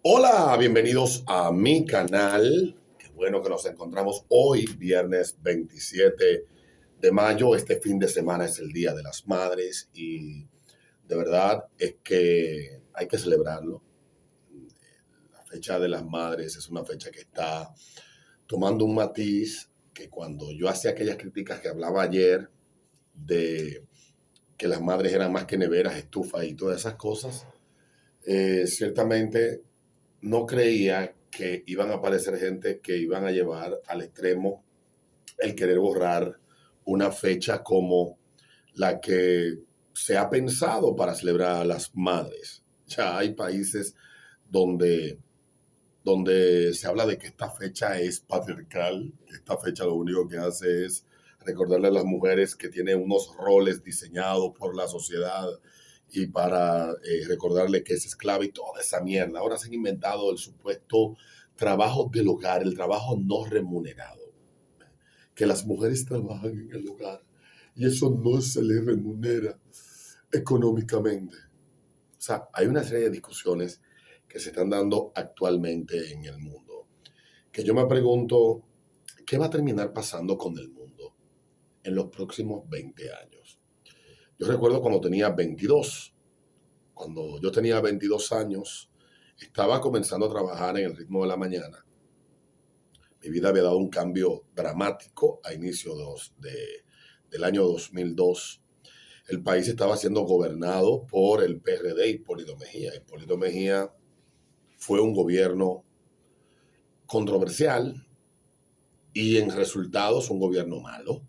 Hola, bienvenidos a mi canal. Qué bueno que nos encontramos hoy, viernes 27 de mayo. Este fin de semana es el Día de las Madres y de verdad es que hay que celebrarlo. La fecha de las madres es una fecha que está tomando un matiz que cuando yo hacía aquellas críticas que hablaba ayer de que las madres eran más que neveras, estufas y todas esas cosas, ciertamente no creía que iban a aparecer gente que iban a llevar al extremo el querer borrar una fecha como la que se ha pensado para celebrar a las madres. Ya hay países donde, donde se habla de que esta fecha es patriarcal, que esta fecha lo único que hace es recordarle a las mujeres que tienen unos roles diseñados por la sociedad y para recordarle que es esclava y toda esa mierda. Ahora se han inventado el supuesto trabajo del hogar, el trabajo no remunerado, que las mujeres trabajan en el hogar y eso no se les remunera económicamente. O sea, hay una serie de discusiones que se están dando actualmente en el mundo, que yo me pregunto, ¿qué va a terminar pasando con el mundo en los próximos 20 años? Yo recuerdo cuando tenía 22. Cuando yo tenía 22 años, estaba comenzando a trabajar en el ritmo de la mañana. Mi vida había dado un cambio dramático a inicios del año 2002. El país estaba siendo gobernado por el PRD, Hipólito Mejía. Hipólito Mejía fue un gobierno controversial y en resultados un gobierno malo,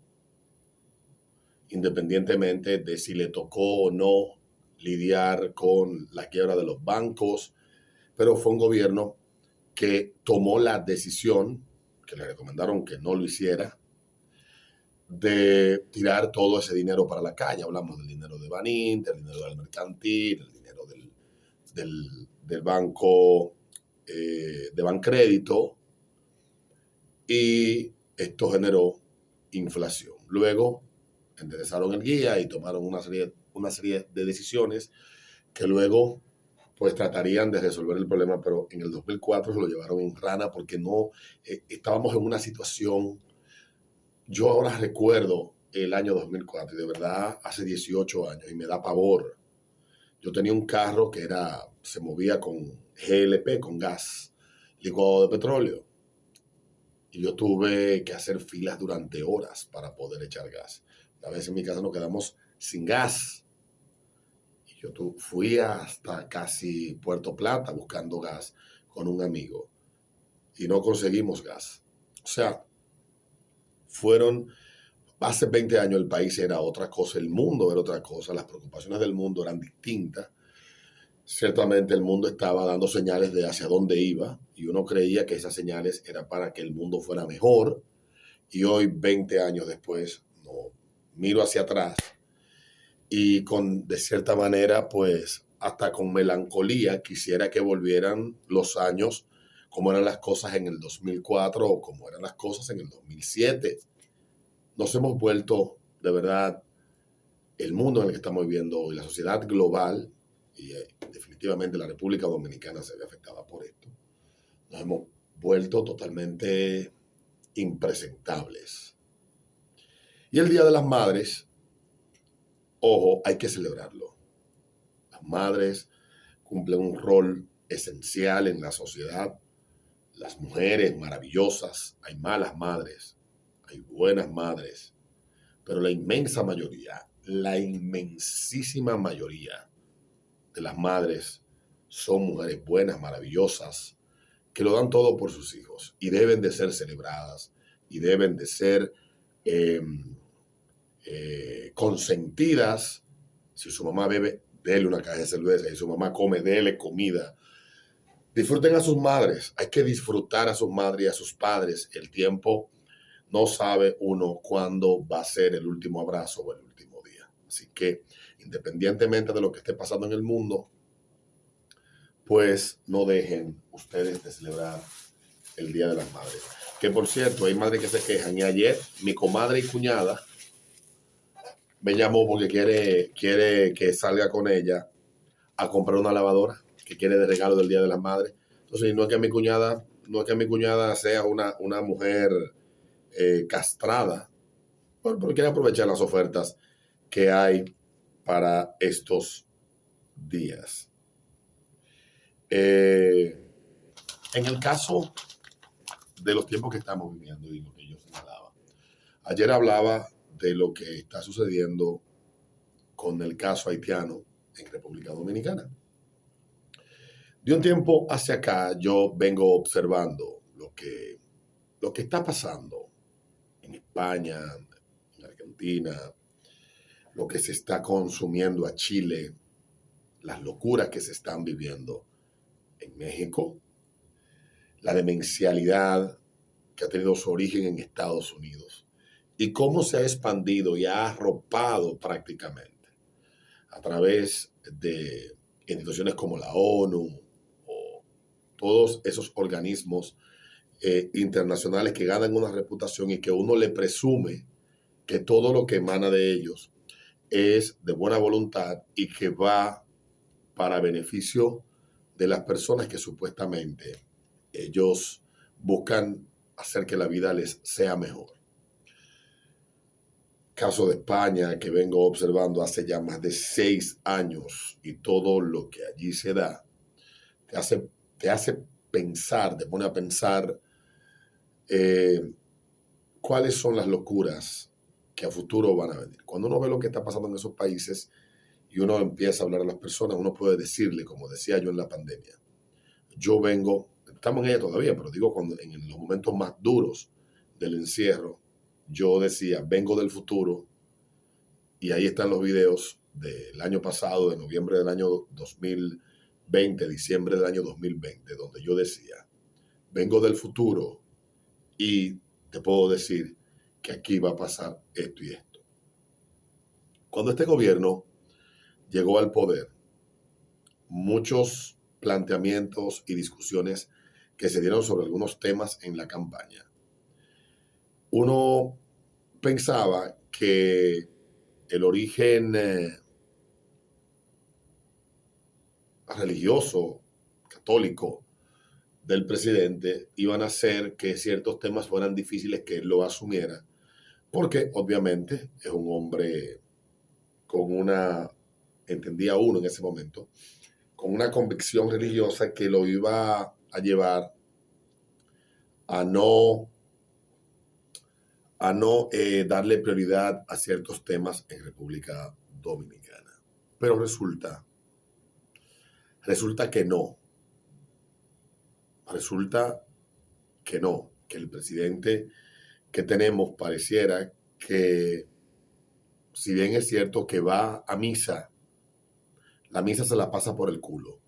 independientemente de si le tocó o no lidiar con la quiebra de los bancos, pero fue un gobierno que tomó la decisión, que le recomendaron que no lo hiciera, de tirar todo ese dinero para la calle. Hablamos del dinero de Banín, del dinero del mercantil, del dinero del banco, de Bancrédito, y esto generó inflación. Luego enderezaron el guía y tomaron una serie de decisiones que luego pues tratarían de resolver el problema, pero en el 2004 se lo llevaron en rana porque no estábamos en una situación. Yo ahora recuerdo el año 2004 y de verdad hace 18 años y me da pavor. Yo tenía un carro que se movía con GLP, con gas licuado de petróleo, y yo tuve que hacer filas durante horas para poder echar gas. A veces en mi casa nos quedamos sin gas. Fui hasta casi Puerto Plata buscando gas con un amigo y no conseguimos gas. O sea, fueron, hace 20 años el país era otra cosa, el mundo era otra cosa, las preocupaciones del mundo eran distintas. Ciertamente el mundo estaba dando señales de hacia dónde iba y uno creía que esas señales eran para que el mundo fuera mejor, y hoy, 20 años después, no, miro hacia atrás y de cierta manera, pues hasta con melancolía quisiera que volvieran los años como eran las cosas en el 2004 o como eran las cosas en el 2007. Nos hemos vuelto, de verdad, el mundo en el que estamos viviendo hoy, la sociedad global, y definitivamente la República Dominicana se ve afectada por esto. Nos hemos vuelto totalmente impresentables. Y el Día de las Madres, ojo, hay que celebrarlo. Las madres cumplen un rol esencial en la sociedad. Las mujeres maravillosas, hay malas madres, hay buenas madres, pero la inmensísima mayoría de las madres son mujeres buenas, maravillosas, que lo dan todo por sus hijos y deben de ser celebradas y deben de ser eh, consentidas. Si su mamá bebe, dele una caja de cerveza. Si su mamá come, dele comida. Disfruten a sus madres. Hay que disfrutar a sus madres y a sus padres. El tiempo no sabe uno cuándo va a ser el último abrazo o el último día. Así que, independientemente de lo que esté pasando en el mundo, pues no dejen ustedes de celebrar el Día de las Madres. Que por cierto, hay madres que se quejan. Y ayer mi comadre y cuñada me llamó porque quiere que salga con ella a comprar una lavadora que quiere de regalo del Día de las Madres. Entonces, no es que mi cuñada sea una mujer castrada, pero quiere aprovechar las ofertas que hay para estos días. En el caso de los tiempos que estamos viviendo y lo que yo señalaba, ayer hablaba de lo que está sucediendo con el caso haitiano en República Dominicana. De un tiempo hacia acá yo vengo observando lo que está pasando en España, en Argentina, lo que se está consumiendo a Chile, las locuras que se están viviendo en México, la demencialidad que ha tenido su origen en Estados Unidos y cómo se ha expandido y ha arropado prácticamente a través de instituciones como la ONU o todos esos organismos internacionales que ganan una reputación y que uno le presume que todo lo que emana de ellos es de buena voluntad y que va para beneficio de las personas que supuestamente ellos buscan hacer que la vida les sea mejor. Caso de España que vengo observando hace ya más de 6 años y todo lo que allí se da te hace pensar, te pone a pensar cuáles son las locuras que a futuro van a venir. Cuando uno ve lo que está pasando en esos países y uno empieza a hablar a las personas, uno puede decirle, como decía yo en la pandemia, yo vengo, estamos en ella todavía, pero digo, cuando, en los momentos más duros del encierro, yo decía, vengo del futuro, y ahí están los videos del año pasado, de noviembre del año 2020, diciembre del año 2020, donde yo decía, vengo del futuro y te puedo decir que aquí va a pasar esto y esto. Cuando este gobierno llegó al poder, muchos planteamientos y discusiones que se dieron sobre algunos temas en la campaña. Uno pensaba que el origen religioso, católico del presidente iban a hacer que ciertos temas fueran difíciles que él lo asumiera, porque obviamente es un hombre con una, entendía uno en ese momento, con una convicción religiosa que lo iba a llevar a no darle prioridad a ciertos temas en República Dominicana. Pero resulta que no. Resulta que no, que el presidente que tenemos pareciera que, si bien es cierto que va a misa, la misa se la pasa por el culo.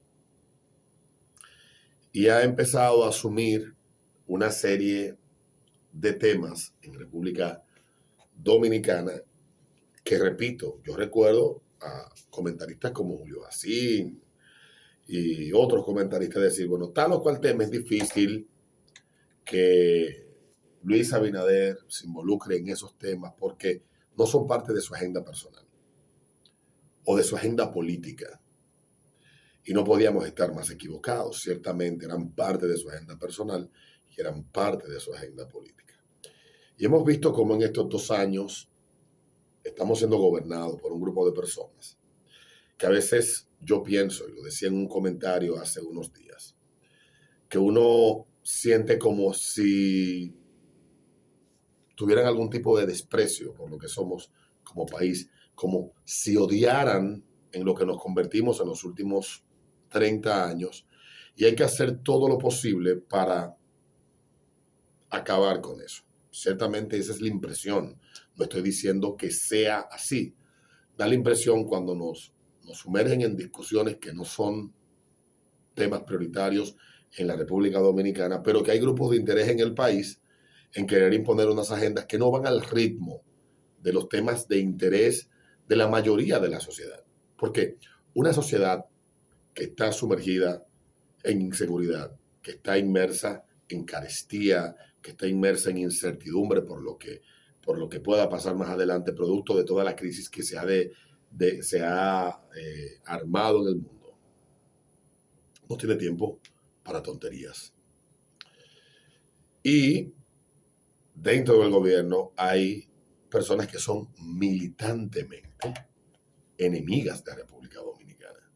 Y ha empezado a asumir una serie de temas en República Dominicana que, repito, yo recuerdo a comentaristas como Julio Jacín y otros comentaristas decir, bueno, tal o cual tema es difícil que Luis Abinader se involucre en esos temas porque no son parte de su agenda personal o de su agenda política. Y no podíamos estar más equivocados. Ciertamente eran parte de su agenda personal y eran parte de su agenda política. Y hemos visto cómo en estos 2 años estamos siendo gobernados por un grupo de personas que a veces yo pienso, y lo decía en un comentario hace unos días, que uno siente como si tuvieran algún tipo de desprecio por lo que somos como país, como si odiaran en lo que nos convertimos en los últimos 30 años, y hay que hacer todo lo posible para acabar con eso. Ciertamente esa es la impresión. No estoy diciendo que sea así. Da la impresión cuando nos sumergen en discusiones que no son temas prioritarios en la República Dominicana, pero que hay grupos de interés en el país en querer imponer unas agendas que no van al ritmo de los temas de interés de la mayoría de la sociedad. Porque una sociedad que está sumergida en inseguridad, que está inmersa en carestía, que está inmersa en incertidumbre por lo que pueda pasar más adelante, producto de toda la crisis que se ha armado en el mundo, no tiene tiempo para tonterías. Y dentro del gobierno hay personas que son militantemente enemigas de la República Dominicana.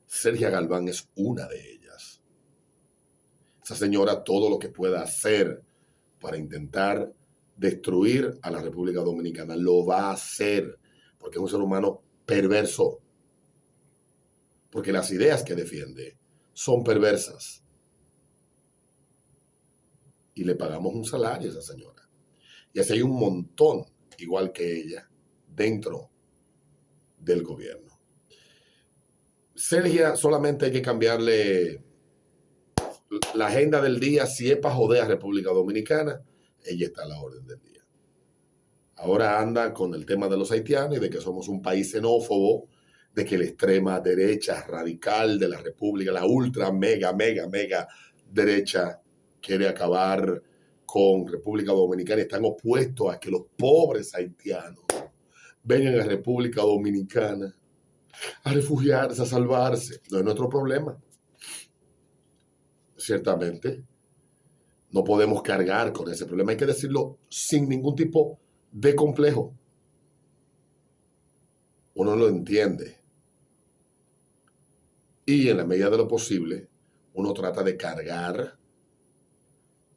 Sergia Galván es una de ellas. Esa señora todo lo que pueda hacer para intentar destruir a la República Dominicana lo va a hacer, porque es un ser humano perverso, porque las ideas que defiende son perversas. Y le pagamos un salario a esa señora. Y así hay un montón, igual que ella, dentro del gobierno. Sergia solamente hay que cambiarle la agenda del día. Si es para joder a República Dominicana, ella está a la orden del día. Ahora anda con el tema de los haitianos y de que somos un país xenófobo, de que la extrema derecha radical de la República, la ultra mega derecha, quiere acabar con República Dominicana y están opuestos a que los pobres haitianos vengan a República Dominicana a refugiarse, a salvarse. No es nuestro problema. Ciertamente, no podemos cargar con ese problema. Hay que decirlo sin ningún tipo de complejo. Uno lo entiende. Y en la medida de lo posible, uno trata de cargar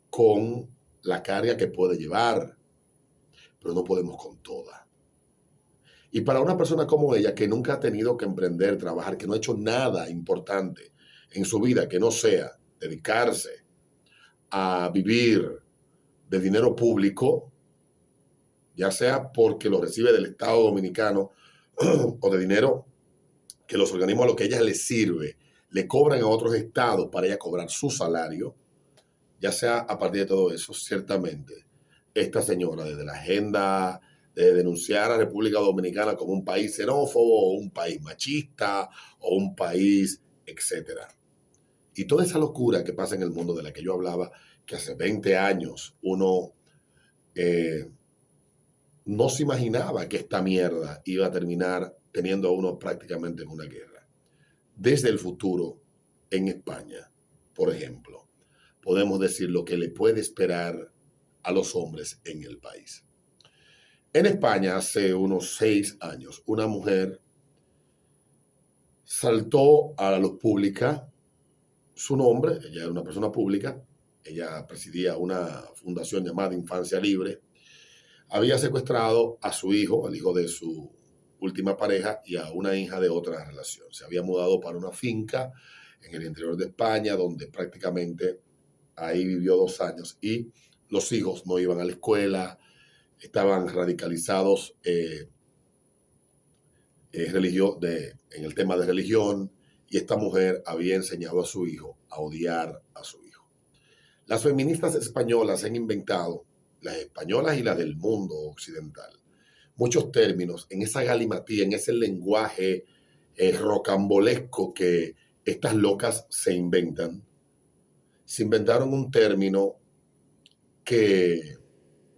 con la carga que puede llevar, pero no podemos con toda. Y para una persona como ella, que nunca ha tenido que emprender, trabajar, que no ha hecho nada importante en su vida, que no sea dedicarse a vivir de dinero público, ya sea porque lo recibe del Estado Dominicano o de dinero que los organismos a los que ella les sirve le cobran a otros estados para ella cobrar su salario, ya sea a partir de todo eso, ciertamente, esta señora, desde la agenda de denunciar a República Dominicana como un país xenófobo, o un país machista, o un país, etcétera. Y toda esa locura que pasa en el mundo de la que yo hablaba, que hace 20 años uno no se imaginaba que esta mierda iba a terminar teniendo a uno prácticamente en una guerra. Desde el futuro, en España, por ejemplo, podemos decir lo que le puede esperar a los hombres en el país. En España, hace unos 6 años, una mujer saltó a la luz pública. Su nombre, ella era una persona pública, ella presidía una fundación llamada Infancia Libre, había secuestrado a su hijo, al hijo de su última pareja, y a una hija de otra relación. Se había mudado para una finca en el interior de España, donde prácticamente ahí vivió 2 años, y los hijos no iban a la escuela, estaban radicalizados en el tema de religión, y esta mujer había enseñado a su hijo a odiar a su hijo. Las feministas españolas han inventado, las españolas y las del mundo occidental, muchos términos en esa galimatía, en ese lenguaje rocambolesco que estas locas se inventan. Se inventaron un término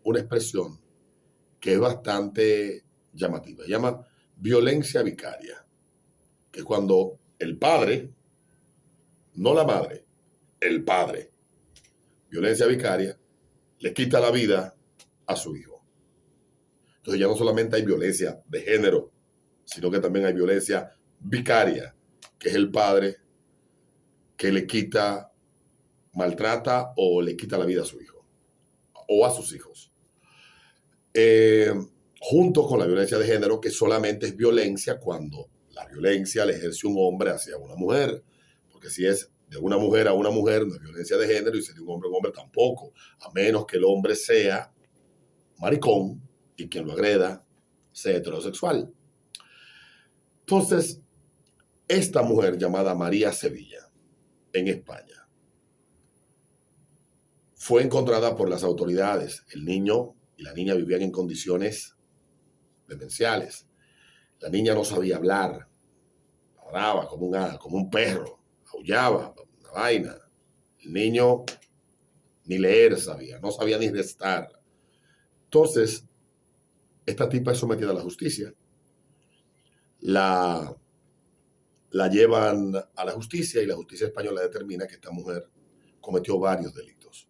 una expresión que es bastante llamativa. Se llama violencia vicaria, que es cuando el padre, no la madre, el padre, violencia vicaria, le quita la vida a su hijo. Entonces ya no solamente hay violencia de género, sino que también hay violencia vicaria, que es el padre que le quita, maltrata o le quita la vida a su hijo o a sus hijos. Junto con la violencia de género, que solamente es violencia cuando la violencia la ejerce un hombre hacia una mujer, porque si es de una mujer a una mujer no es violencia de género, y si de un hombre a un hombre tampoco, a menos que el hombre sea maricón y quien lo agreda sea heterosexual. Entonces, esta mujer llamada María Sevilla, en España, fue encontrada por las autoridades. El niño y la niña vivían en condiciones demenciales. La niña no sabía hablar, ladraba como un perro, aullaba, una vaina. El niño ni leer sabía, no sabía ni restar. Entonces, esta tipa es sometida a la justicia. La La llevan a la justicia y la justicia española determina que esta mujer cometió varios delitos,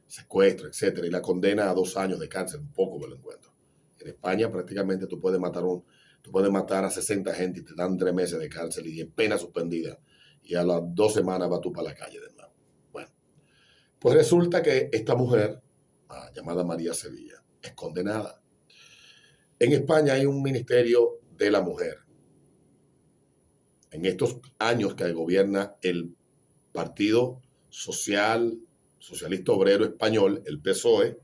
secuestro, etcétera, y la condena a 2 años de cárcel, un poco me lo encuentro. En España prácticamente tú puedes matar a 60 gente y te dan 3 meses de cárcel y en pena suspendida. Y a las 2 semanas vas tú para la calle de nuevo. Bueno, pues resulta que esta mujer, llamada María Sevilla, es condenada. En España hay un ministerio de la mujer. En estos años que gobierna el Partido Socialista Obrero Español, el PSOE,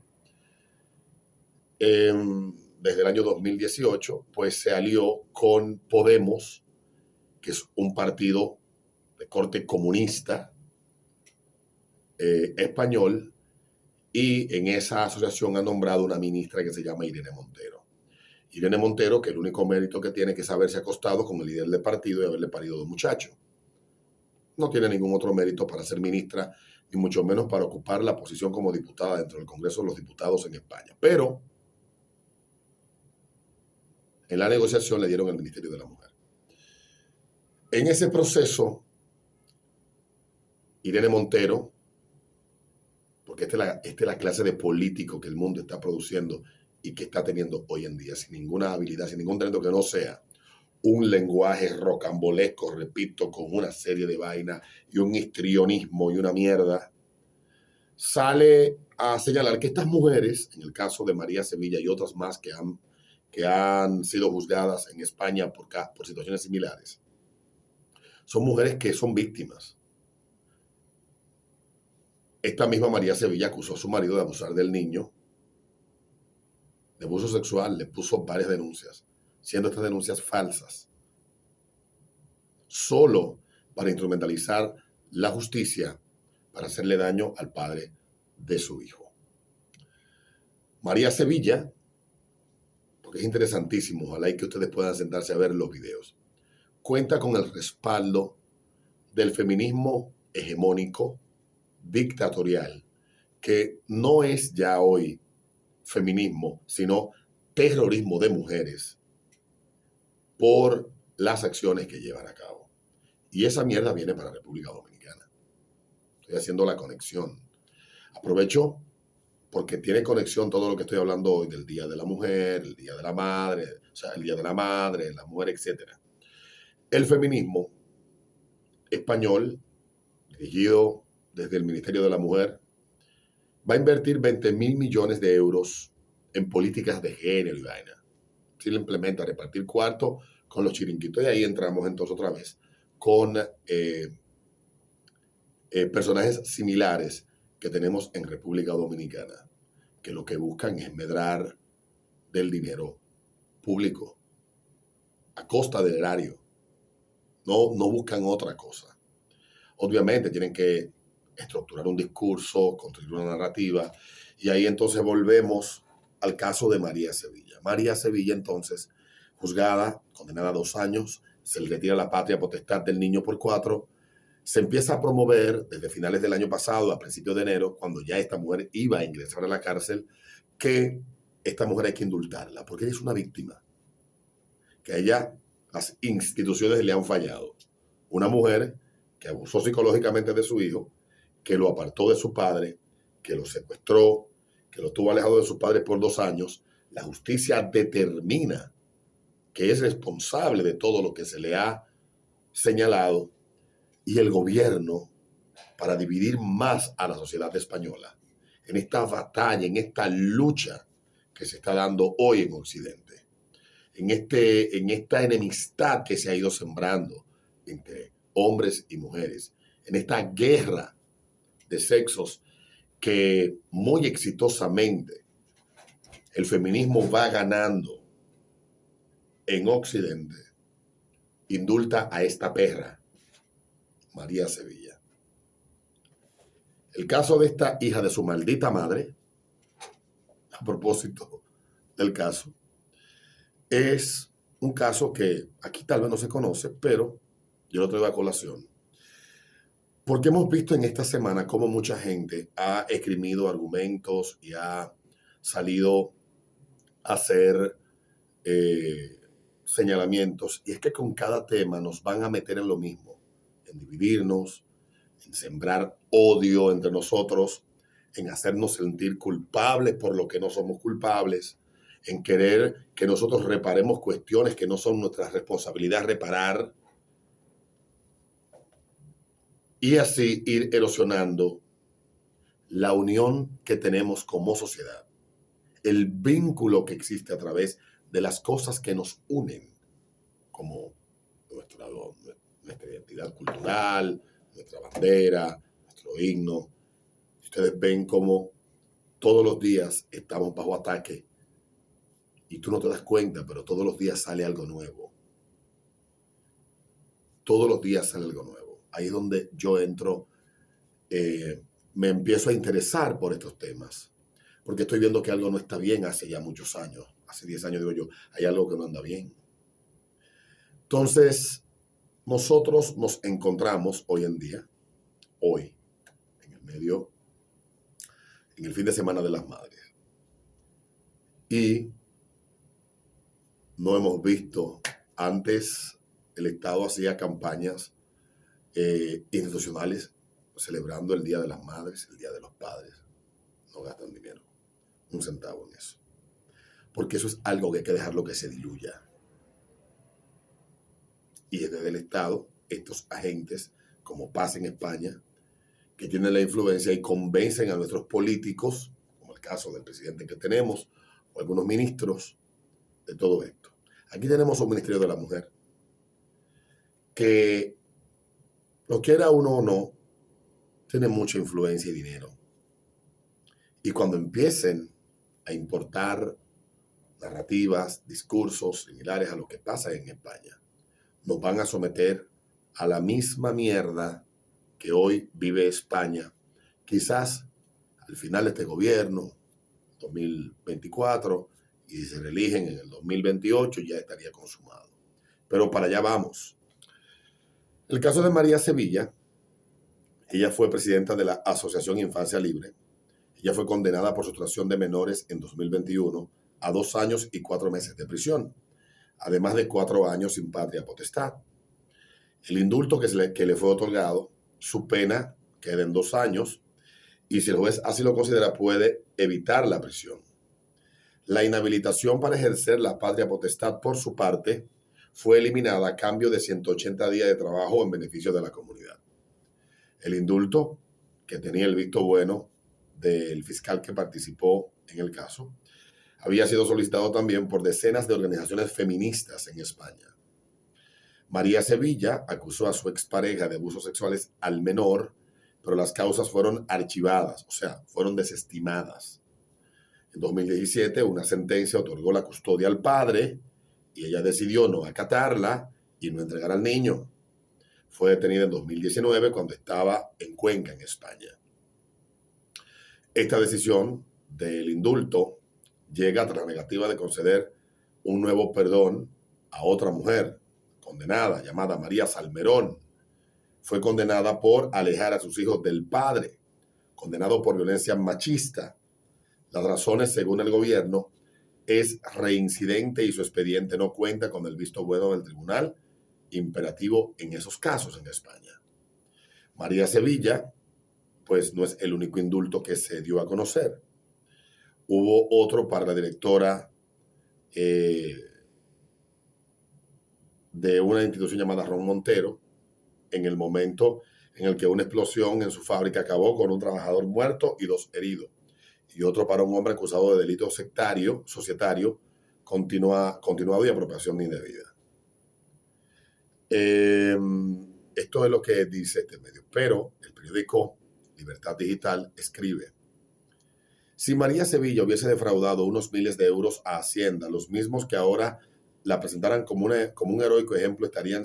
desde el año 2018, pues se alió con Podemos, que es un partido de corte comunista español, y en esa asociación ha nombrado una ministra que se llama Irene Montero. Irene Montero, que el único mérito que tiene es haberse acostado con el líder del partido y haberle parido 2 muchachos. No tiene ningún otro mérito para ser ministra, ni mucho menos para ocupar la posición como diputada dentro del Congreso de los Diputados en España. Pero en la negociación le dieron el Ministerio de la Mujer. En ese proceso, Irene Montero, porque esta es la clase de político que el mundo está produciendo y que está teniendo hoy en día, sin ninguna habilidad, sin ningún talento que no sea un lenguaje rocambolesco, repito, con una serie de vainas y un histrionismo y una mierda, sale a señalar que estas mujeres, en el caso de María Sevilla y otras más que han sido juzgadas en España por situaciones similares, son mujeres que son víctimas. Esta misma María Sevilla acusó a su marido de abusar del niño, de abuso sexual, le puso varias denuncias, siendo estas denuncias falsas, solo para instrumentalizar la justicia para hacerle daño al padre de su hijo. María Sevilla, porque es interesantísimo, ojalá y que ustedes puedan sentarse a ver los videos, cuenta con el respaldo del feminismo hegemónico, dictatorial, que no es ya hoy feminismo, sino terrorismo de mujeres por las acciones que llevan a cabo. Y esa mierda viene para República Dominicana. Estoy haciendo la conexión. Aprovecho porque tiene conexión todo lo que estoy hablando hoy del Día de la Mujer, el Día de la Madre, o sea, el Día de la Madre, la mujer, etc. El feminismo español, dirigido desde el Ministerio de la Mujer, va a invertir 20.000 millones de euros en políticas de género y vaina. Si lo implementa, repartir cuarto con los chiringuitos. Y ahí entramos entonces otra vez con personajes similares que tenemos en República Dominicana, que lo que buscan es medrar del dinero público a costa del erario. No buscan otra cosa. Obviamente tienen que estructurar un discurso, construir una narrativa, y ahí entonces volvemos al caso de María Sevilla. María Sevilla entonces, juzgada, condenada a 2 años, se le retira la patria potestad del niño por 4, se empieza a promover desde finales del año pasado, a principios de enero, cuando ya esta mujer iba a ingresar a la cárcel, que esta mujer hay que indultarla, porque ella es una víctima, que a ella las instituciones le han fallado. Una mujer que abusó psicológicamente de su hijo, que lo apartó de su padre, que lo secuestró, que lo tuvo alejado de sus padres por 2 años. La justicia determina que es responsable de todo lo que se le ha señalado, y el gobierno, para dividir más a la sociedad española en esta batalla, en esta lucha que se está dando hoy en Occidente, en esta enemistad que se ha ido sembrando entre hombres y mujeres, en esta guerra de sexos que muy exitosamente el feminismo va ganando en Occidente, indulta a esta perra, María Sevilla. El caso de esta hija de su maldita madre, a propósito del caso, es un caso que aquí tal vez no se conoce, pero yo lo traigo a colación. Porque hemos visto en esta semana cómo mucha gente ha esgrimido argumentos y ha salido a hacer señalamientos, y es que con cada tema nos van a meter en lo mismo, en dividirnos, en sembrar odio entre nosotros, en hacernos sentir culpables por lo que no somos culpables, en querer que nosotros reparemos cuestiones que no son nuestra responsabilidad reparar, y así ir erosionando la unión que tenemos como sociedad, el vínculo que existe a través de las cosas que nos unen, como nuestra identidad cultural, nuestra bandera, nuestro himno. Ustedes ven cómo todos los días estamos bajo ataque y tú no te das cuenta, pero todos los días sale algo nuevo. Todos los días sale algo nuevo. Ahí es donde yo entro, me empiezo a interesar por estos temas, porque estoy viendo que algo no está bien hace ya muchos años. Hace 10 años digo yo, hay algo que no anda bien. Entonces, nosotros nos encontramos hoy en día, hoy, en el fin de semana de las madres. Y no hemos visto, antes el Estado hacía campañas institucionales celebrando el Día de las Madres, el Día de los Padres. No gastan dinero, un centavo en eso. Porque eso es algo que hay que dejarlo que se diluya. Y desde el Estado, estos agentes, como pasa en España, que tienen la influencia y convencen a nuestros políticos, como el caso del presidente que tenemos, o algunos ministros, de todo esto. Aquí tenemos un Ministerio de la Mujer que, lo quiera uno o no, tiene mucha influencia y dinero. Y cuando empiecen a importar narrativas, discursos similares a lo que pasa en España, nos van a someter a la misma mierda que hoy vive España. Quizás al final de este gobierno, 2024, y si se reeligen en el 2028, ya estaría consumado. Pero para allá vamos. El caso de María Sevilla, ella fue presidenta de la Asociación Infancia Libre. Ella fue condenada por sustracción de menores en 2021 a 2 años y 4 meses de prisión, además de 4 años sin patria potestad. El indulto que le fue otorgado, su pena queda en 2 años, y si el juez así lo considera, puede evitar la prisión. La inhabilitación para ejercer la patria potestad, por su parte, fue eliminada a cambio de 180 días de trabajo en beneficio de la comunidad. El indulto, que tenía el visto bueno del fiscal que participó en el caso, había sido solicitado también por decenas de organizaciones feministas en España. María Sevilla acusó a su expareja de abusos sexuales al menor, pero las causas fueron archivadas, o sea, fueron desestimadas. En 2017, una sentencia otorgó la custodia al padre y ella decidió no acatarla y no entregar al niño. Fue detenida en 2019 cuando estaba en Cuenca, en España. Esta decisión del indulto llega tras la negativa de conceder un nuevo perdón a otra mujer condenada llamada María Salmerón. Fue condenada por alejar a sus hijos del padre, condenado por violencia machista. Las razones, según el gobierno, es reincidente y su expediente no cuenta con el visto bueno del tribunal imperativo en esos casos en España. María Sevilla, pues no es el único indulto que se dio a conocer. Hubo otro para la directora de una institución llamada Ron Montero, en el momento en el que una explosión en su fábrica acabó con un trabajador muerto y 2 heridos. Y otro para un hombre acusado de delito societario, continuado y apropiación indebida. Esto es lo que dice este medio. Pero el periódico Libertad Digital escribe: si María Sevilla hubiese defraudado unos miles de euros a Hacienda, los mismos que ahora la presentaran como un heroico ejemplo estarían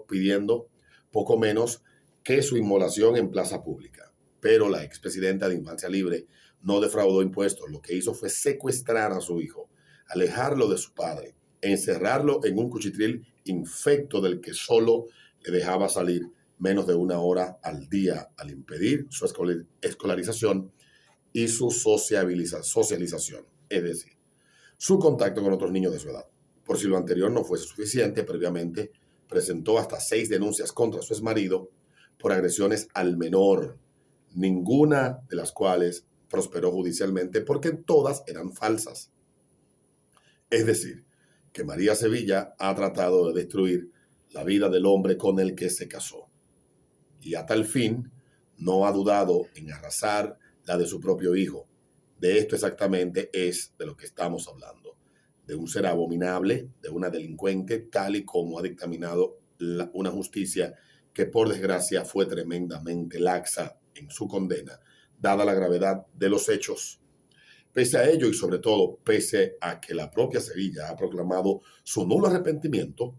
pidiendo poco menos que su inmolación en plaza pública. Pero la expresidenta de Infancia Libre no defraudó impuestos. Lo que hizo fue secuestrar a su hijo, alejarlo de su padre, encerrarlo en un cuchitril infecto del que solo le dejaba salir menos de 1 hora al día, al impedir su escolarización y su socialización, es decir, su contacto con otros niños de su edad. Por si lo anterior no fuese suficiente, previamente presentó hasta 6 denuncias contra su exmarido por agresiones al menor, ninguna de las cuales prosperó judicialmente porque todas eran falsas. Es decir, que María Sevilla ha tratado de destruir la vida del hombre con el que se casó. Y a tal fin, no ha dudado en arrasar la de su propio hijo. De esto exactamente es de lo que estamos hablando. De un ser abominable, de una delincuente, tal y como ha dictaminado una justicia que por desgracia fue tremendamente laxa en su condena, dada la gravedad de los hechos. Pese a ello y sobre todo pese a que la propia Sevilla ha proclamado su nulo arrepentimiento,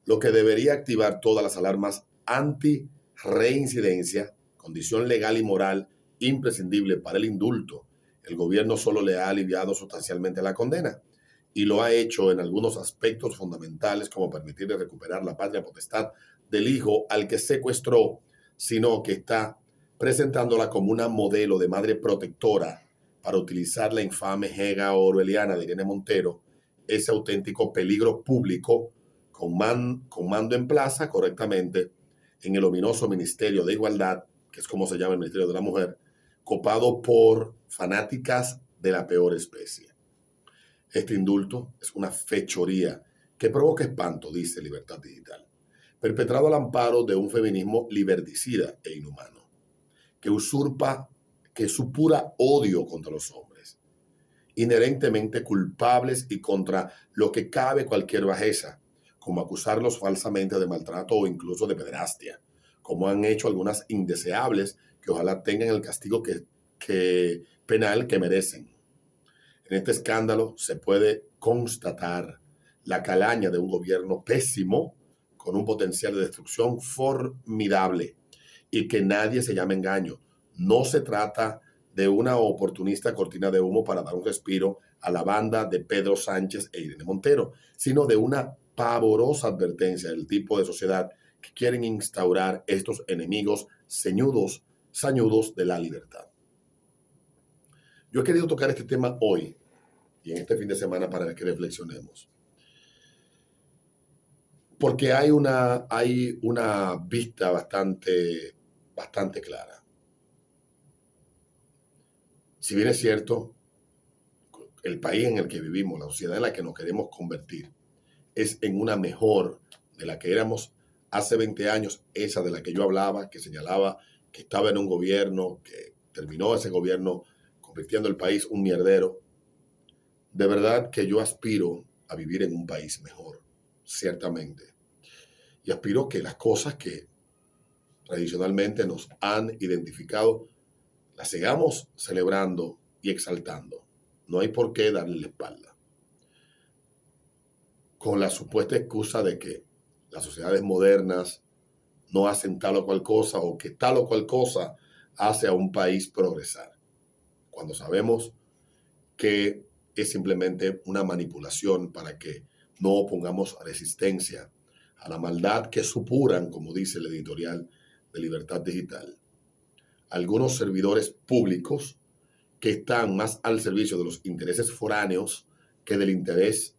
lo que debería activar todas las alarmas anti-reincidencia, condición legal y moral imprescindible para el indulto, el gobierno solo le ha aliviado sustancialmente la condena y lo ha hecho en algunos aspectos fundamentales como permitirle recuperar la patria potestad del hijo al que secuestró, sino que está presentándola como una modelo de madre protectora para utilizar la infame jega orwelliana de Irene Montero, ese auténtico peligro público con mando en plaza correctamente en el ominoso Ministerio de Igualdad, que es como se llama el Ministerio de la Mujer, copado por fanáticas de la peor especie. Este indulto es una fechoría que provoca espanto, dice Libertad Digital, perpetrado al amparo de un feminismo liberticida e inhumano, que supura odio contra los hombres, inherentemente culpables y contra lo que cabe cualquier bajeza, como acusarlos falsamente de maltrato o incluso de pederastia, como han hecho algunas indeseables que ojalá tengan el castigo penal que merecen. En este escándalo se puede constatar la calaña de un gobierno pésimo con un potencial de destrucción formidable y que nadie se llame engaño. No se trata de una oportunista cortina de humo para dar un respiro a la banda de Pedro Sánchez e Irene Montero, sino de una pavorosa advertencia del tipo de sociedad que quieren instaurar estos enemigos sañudos de la libertad. Yo he querido tocar este tema hoy y en este fin de semana para que reflexionemos. Porque hay una vista bastante clara. Si bien es cierto, el país en el que vivimos, la sociedad en la que nos queremos convertir, es en una mejor de la que éramos hace 20 años, esa de la que yo hablaba, que señalaba que estaba en un gobierno, que terminó ese gobierno convirtiendo el país un mierdero. De verdad que yo aspiro a vivir en un país mejor, ciertamente. Y aspiro que las cosas que tradicionalmente nos han identificado las sigamos celebrando y exaltando. No hay por qué darle la espalda. Con la supuesta excusa de que las sociedades modernas no hacen tal o cual cosa o que tal o cual cosa hace a un país progresar. Cuando sabemos que es simplemente una manipulación para que no pongamos resistencia a la maldad que supuran, como dice el editorial de Libertad Digital, algunos servidores públicos que están más al servicio de los intereses foráneos que del interés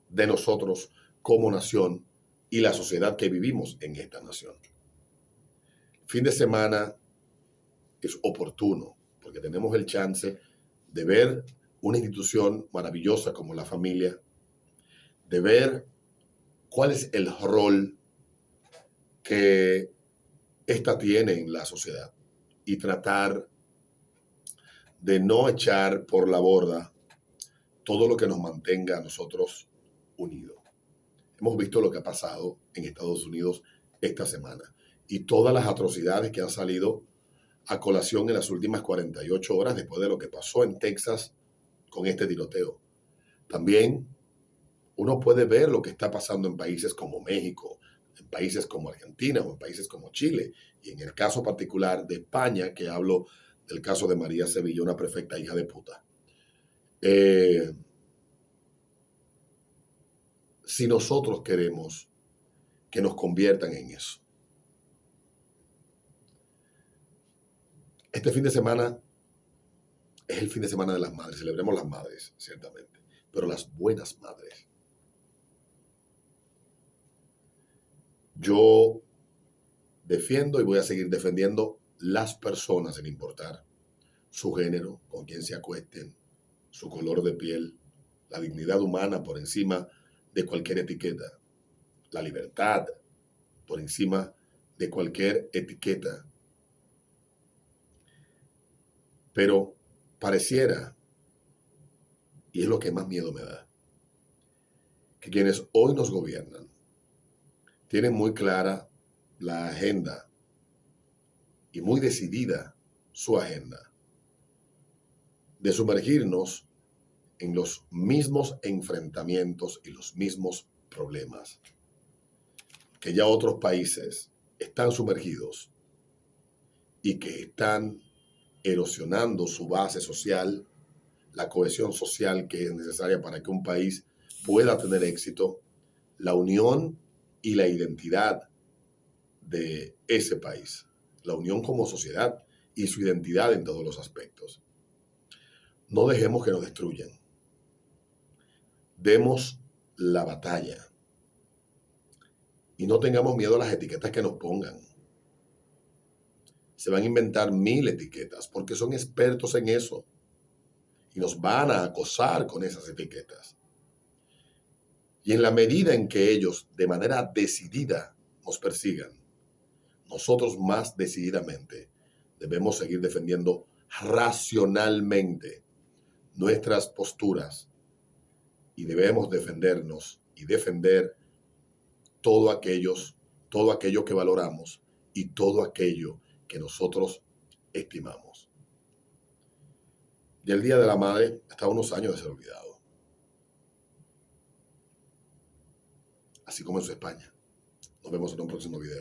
de nosotros como nación y la sociedad que vivimos en esta nación. Fin de semana es oportuno porque tenemos el chance de ver una institución maravillosa como la familia, de ver cuál es el rol que ésta tiene en la sociedad y tratar de no echar por la borda todo lo que nos mantenga a nosotros unidos. Hemos visto lo que ha pasado en Estados Unidos esta semana y todas las atrocidades que han salido a colación en las últimas 48 horas después de lo que pasó en Texas con este tiroteo. También uno puede ver lo que está pasando en países como México, en países como Argentina o en países como Chile. Y en el caso particular de España, que hablo del caso de María Sevilla, una perfecta hija de puta. Si nosotros queremos que nos conviertan en eso. Este fin de semana es el fin de semana de las madres. Celebremos las madres, ciertamente. Pero las buenas madres. Yo defiendo y voy a seguir defendiendo las personas sin importar su género, con quien se acuesten, su color de piel, la dignidad humana por encima de cualquier etiqueta, la libertad por encima de cualquier etiqueta. Pero pareciera, y es lo que más miedo me da, que quienes hoy nos gobiernan tienen muy clara la agenda y muy decidida su agenda de sumergirnos en los mismos enfrentamientos y los mismos problemas que ya otros países están sumergidos y que están erosionando su base social, la cohesión social que es necesaria para que un país pueda tener éxito, la unión y la identidad de ese país, la unión como sociedad y su identidad en todos los aspectos. No dejemos que nos destruyan. Demos la batalla y no tengamos miedo a las etiquetas que nos pongan. Se van a inventar 1000 etiquetas porque son expertos en eso y nos van a acosar con esas etiquetas. Y en la medida en que ellos de manera decidida nos persigan, nosotros más decididamente debemos seguir defendiendo racionalmente nuestras posturas y debemos defendernos y defender todo aquello que valoramos y todo aquello que nosotros estimamos. Y el Día de la Madre está a unos años de ser olvidado, así como en su España. Nos vemos en un próximo video.